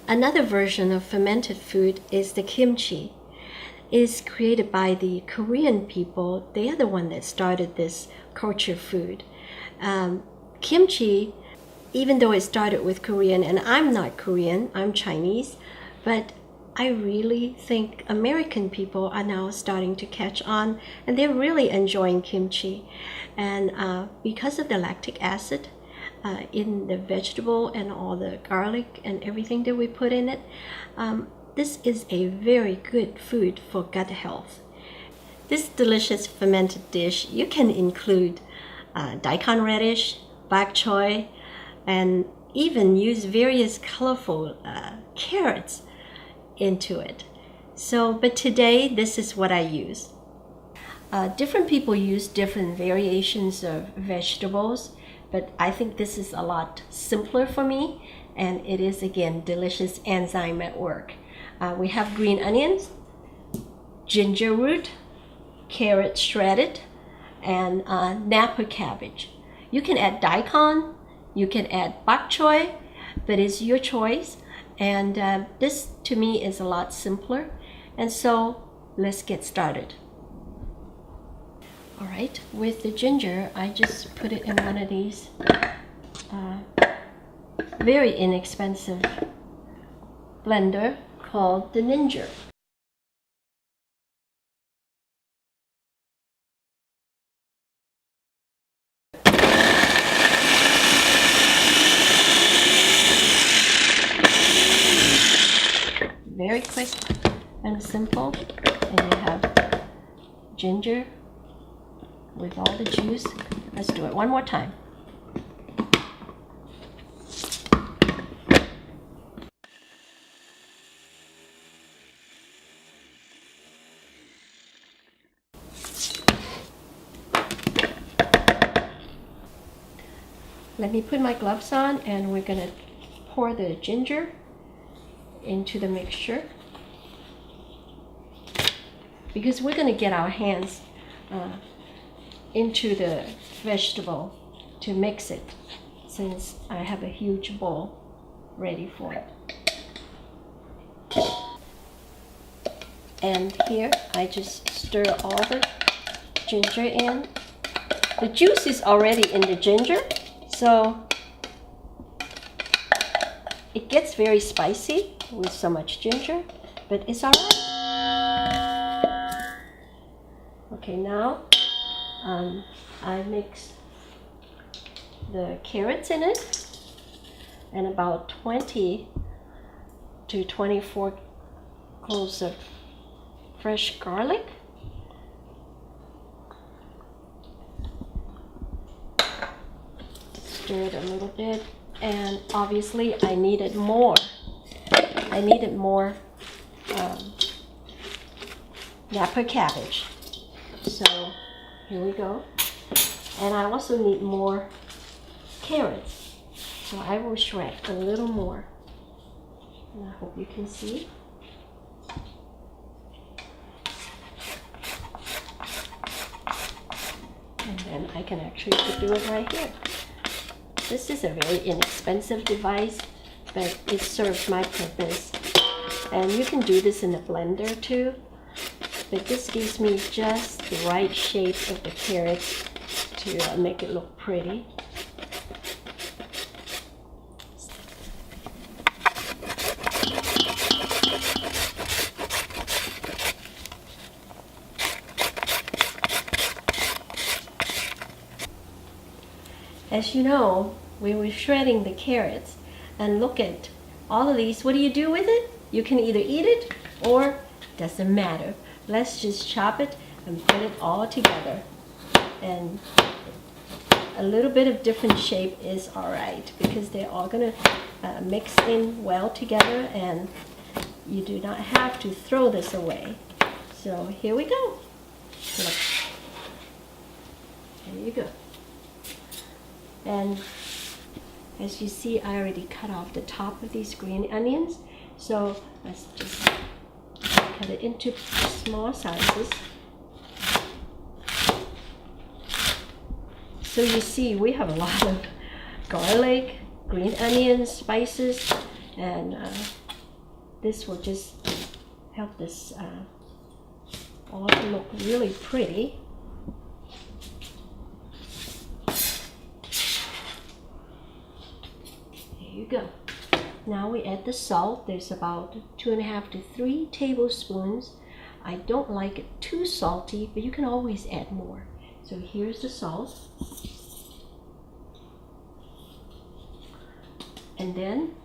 Another version of fermented food is the kimchi. It's created by the Korean people. They are the one that started this culture food. Kimchi, even though it started with Korean, and I'm not Korean, I'm Chinese, but I really think American people are now starting to catch on, and they're really enjoying kimchi. And because of the lactic acid in the vegetable and all the garlic and everything that we put in it, this is a very good food for gut health. This delicious fermented dish, you can include daikon radish, bok choy, and even use various colorful carrots into it. But today, this is what I use. Different people use different variations of vegetables, but I think this is a lot simpler for me, and it is, again, delicious enzyme at work. We have green onions, ginger root, carrot shredded, and Napa cabbage. You can add daikon, you can add bok choy, but it's your choice. And this, to me, is a lot simpler. And so, let's get started. All right, with the ginger, I just put it in one of these very inexpensive blender called the Ninja. Very quick and simple, and you have ginger with all the juice. Let's do it one more time. Let me put my gloves on, and we're gonna pour the ginger into the mixture, because we're going to get our hands into the vegetable to mix it, since I have a huge bowl ready for it. And here I just stir all the ginger in. The juice is already in the ginger, so it gets very spicy with so much ginger, but it's all right. Okay, now I mix the carrots in it, and about 20 to 24 cloves of fresh garlic. Stir it a little bit, and obviously I needed more. Napa cabbage. So here we go. And I also need more carrots. So I will shred a little more. And I hope you can see. And then I can actually do it right here. This is a very inexpensive device, but it serves my purpose. And you can do this in a blender too, but this gives me just the right shape of the carrots to make it look pretty. As you know, we were shredding the carrots, and look at all of these. What do you do with it? You can either eat it or doesn't matter. Let's just chop it and put it all together. And a little bit of different shape is all right, because they're all gonna mix in well together, and you do not have to throw this away. So here we go. Look. There you go. And as you see, I already cut off the top of these green onions. So let's just cut it into small sizes. So you see, we have a lot of garlic, green onions, spices, and this will just help this all to look really pretty. There you go. Now we add the salt. There's about 2.5 to 3 tablespoons. I don't like it too salty, but you can always add more. So here's the salt. And then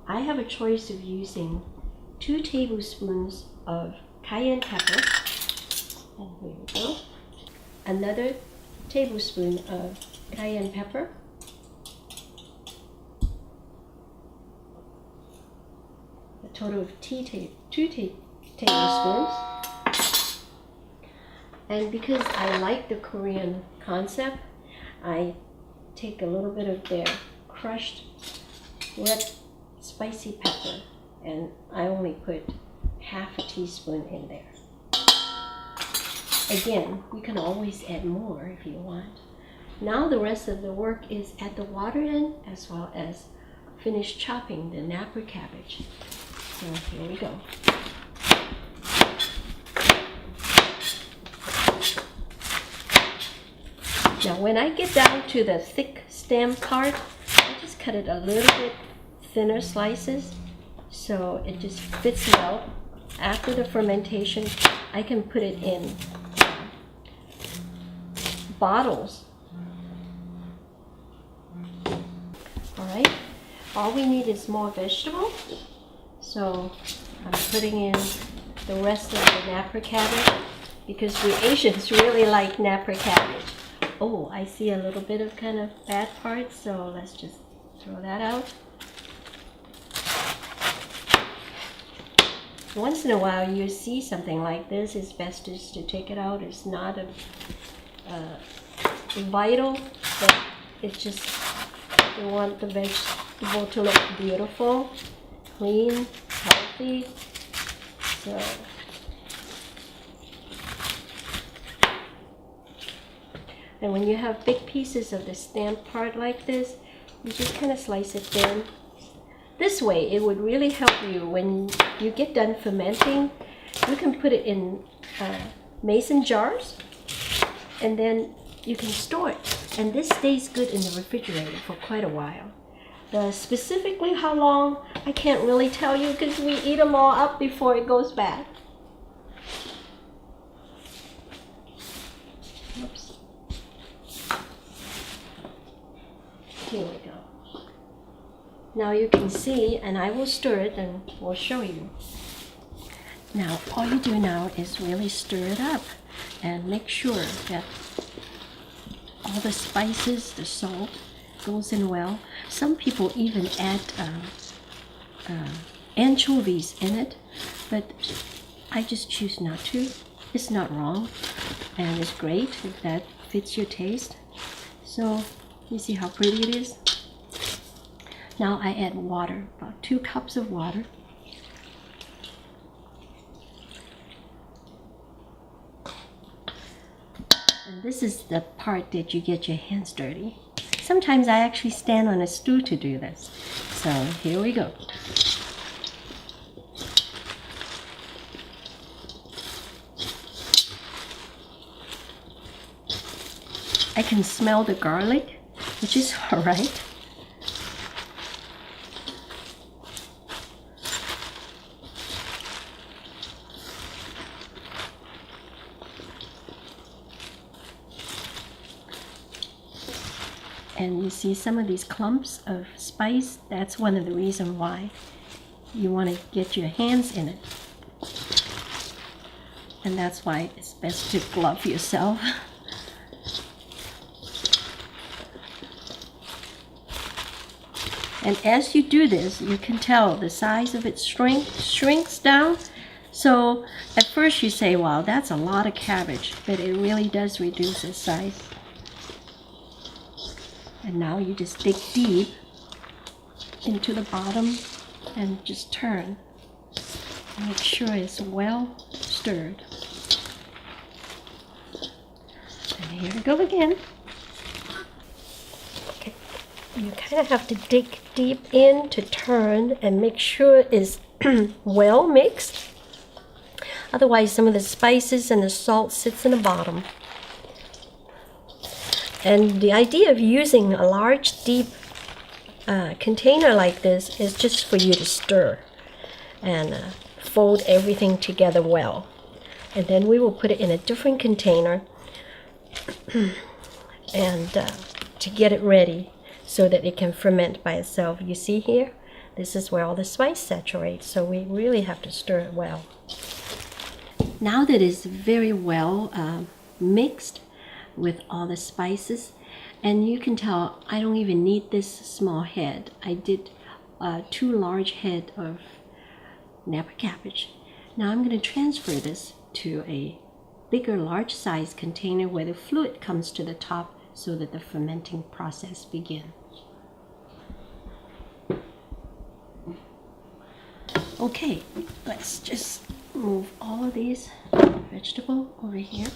I have a choice of using 2 tablespoons of cayenne pepper. And here we go. Another tablespoon of cayenne pepper. A total of 2 tablespoons. And because I like the Korean concept, I take a little bit of their crushed red spicy pepper, and I only put half a teaspoon in there. Again, you can always add more if you want. Now the rest of the work is add the water in, as well as finish chopping the napa cabbage. So here we go. Now when I get down to the thick stem part, I just cut it a little bit thinner slices so it just fits well. After the fermentation, I can put it in bottles. Alright, all we need is more vegetable. So I'm putting in the rest of the napa cabbage because we Asians really like napa cabbage. Oh, I see a little bit of kind of bad parts, so let's just throw that out. Once in a while you see something like this, it's best just to take it out. It's not a vital, but it's just, you want the vegetable to look beautiful, clean, healthy. So and when you have big pieces of the stem part like this, you just kind of slice it thin. This way, it would really help you when you get done fermenting. You can put it in mason jars, and then you can store it. And this stays good in the refrigerator for quite a while. Specifically how long, I can't really tell you because we eat them all up before it goes bad. Oops. Here we go. Now you can see, and I will stir it and we'll show you. Now all you do now is really stir it up and make sure that all the spices, the salt goes in well. Some people even add anchovies in it, but I just choose not to. It's not wrong, and it's great if that fits your taste. So you see how pretty it is? Now I add water, about 2 cups of water. And this is the part that you get your hands dirty. Sometimes I actually stand on a stool to do this. So here we go. I can smell the garlic, which is all right. And you see some of these clumps of spice. That's one of the reasons why you want to get your hands in it. And that's why it's best to glove yourself. And as you do this, you can tell the size of it shrinks down. So at first you say, wow, that's a lot of cabbage, but it really does reduce its size. And now you just dig deep into the bottom and just turn. Make sure it's well stirred. And here we go again. Okay. You kind of have to dig deep in to turn and make sure it's well mixed. Otherwise, some of the spices and the salt sits in the bottom. And the idea of using a large, deep container like this is just for you to stir and fold everything together well. And then we will put it in a different container and to get it ready so that it can ferment by itself. You see here, this is where all the spice saturates, so we really have to stir it well. Now that it's very well mixed with all the spices, and you can tell I don't even need this small head. I did 2 large head of Napa cabbage. Now I'm going to transfer this to a bigger, large size container where the fluid comes to the top so that the fermenting process begins. Okay, let's just move all of these vegetables over here.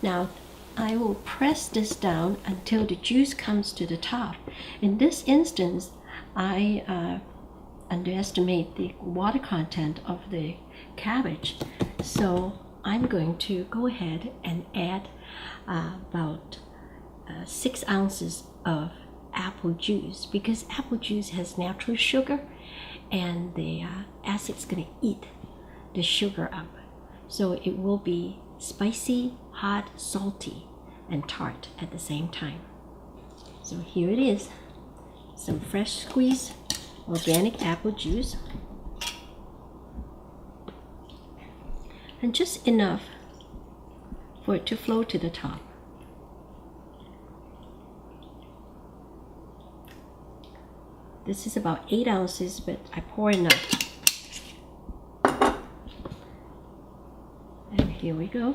Now, I will press this down until the juice comes to the top. In this instance, I underestimate the water content of the cabbage. So I'm going to go ahead and add about 6 ounces of apple juice, because apple juice has natural sugar and the acid's going to eat the sugar up. So it will be spicy, hot, salty, and tart at the same time. So here it is, some fresh squeezed organic apple juice, and just enough for it to flow to the top. This is about 8 ounces, but I pour enough. And here we go.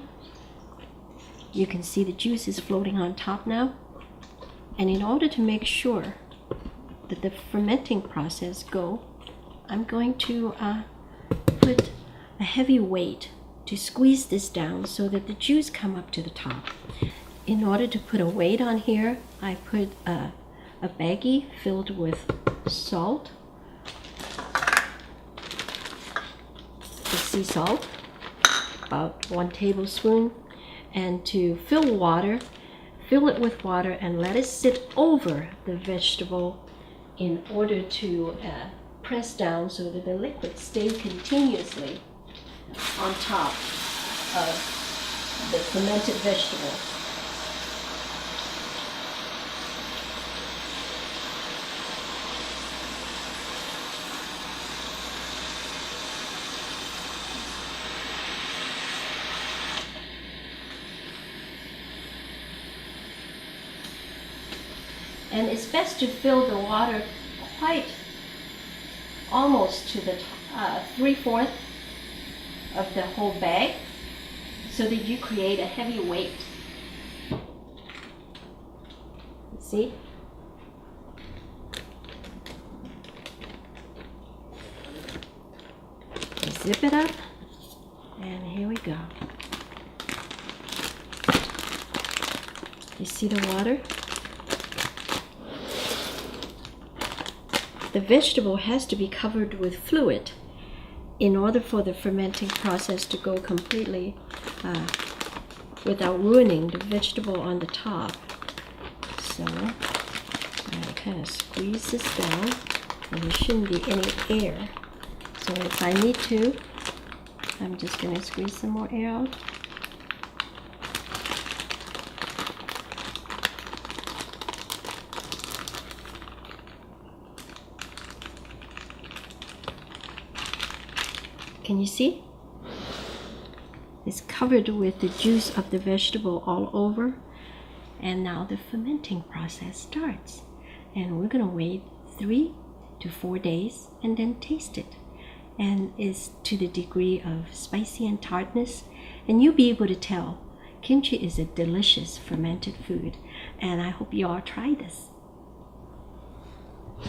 You can see the juice is floating on top now. And in order to make sure that the fermenting process go, I'm going to put a heavy weight to squeeze this down so that the juice come up to the top. In order to put a weight on here, I put a baggie filled with salt, the sea salt, about 1 tablespoon, and to fill it with water and let it sit over the vegetable in order to press down so that the liquid stays continuously on top of the fermented vegetable. And it's best to fill the water quite almost to the 3/4 of the whole bag so that you create a heavy weight. See? Zip it up, and here we go. You see the water? The vegetable has to be covered with fluid in order for the fermenting process to go completely without ruining the vegetable on the top. So I kind of squeeze this down, and there shouldn't be any air. So if I need to, I'm just going to squeeze some more air out. Can you see? It's covered with the juice of the vegetable all over. And now the fermenting process starts. And we're going to wait 3 to 4 days and then taste it. And it's to the degree of spicy and tartness, and you'll be able to tell kimchi is a delicious fermented food. And I hope you all try this.